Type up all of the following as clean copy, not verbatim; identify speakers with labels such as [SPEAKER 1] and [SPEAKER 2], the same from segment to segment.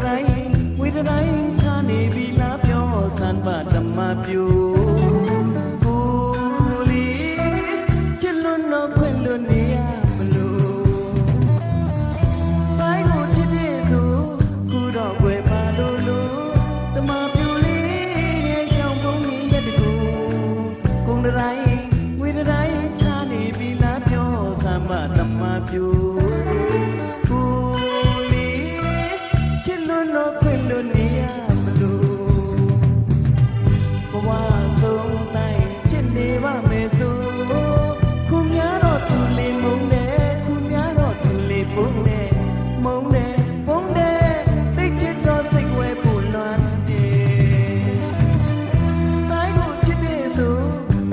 [SPEAKER 1] တိုင်းဝေဒတိုင်းခါနေပြီလားပြောစံပါဓမ္မပြုကိုလီချစ်လွန်းတော့ခွင့်လွတ်နေရမလို့တိုင်းကိုချစ်တဲ့သူခုတော့ွယ်ပါလို့ဓမ္မပြုလေးရဲ့ရှောင်းပုံးရဲ့တကူကုန်တိုင်းဝေဒတိုင်းခါနေပြီလားပြောစံပါဓမ္မပြုว่าสงสัยฉันเทว่าเมซูคุณยาดอทุลีมุงเดคุณยาดอทุลีมุงเดมุงเดมุงเดติ๊กฉันรอสิกไว้ผู้ล้วนดีไปคนชิดเดซู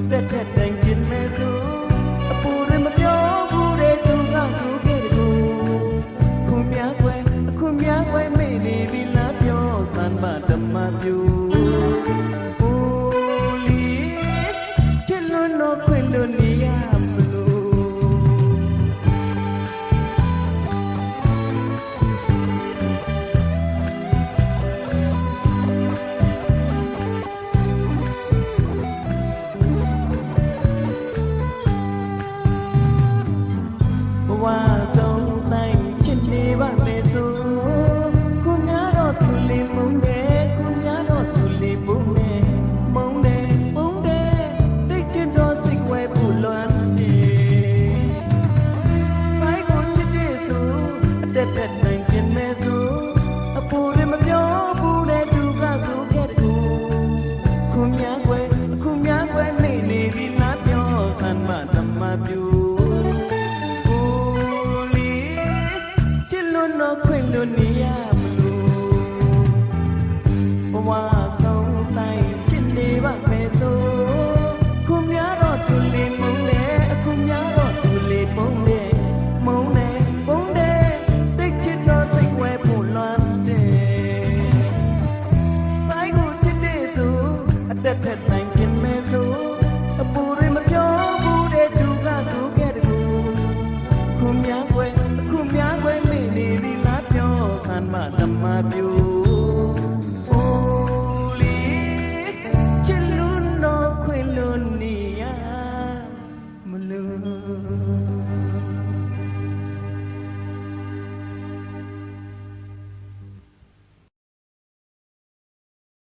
[SPEAKER 1] เด็ดเด็ดในกินเมซูผู้เรียนมาเยอะผู้เด็ดดูกาสูแก่ดูคุณยาไว้ไม่หนีวิลาเยอะสันมาทำมาอยู่ခွင့်လွတ်နေရမလို့ဘဝဆုံးတိုင်းချစ်နေပါမယ်ဆိုခုများတော့သူလေးမုန်းတယ်အခုများတော့သူလေးပုံတယ်မုန်းတယ်ပုံတယ်သိချစ်တော့စိတ်ဝဲဖို့လွမ်းတယ်ဆိုင်ကိုချစ်တဲ့ဆိုအသက်ထက်တိုင်းကျင်မယ်ဆိုအပူတွေမပြောဘူးတဲ့သူကဆိုခဲ့တယ်ခုများွယ်မေ့နေပြီလားပြောစမ်းမဓမ္မပြု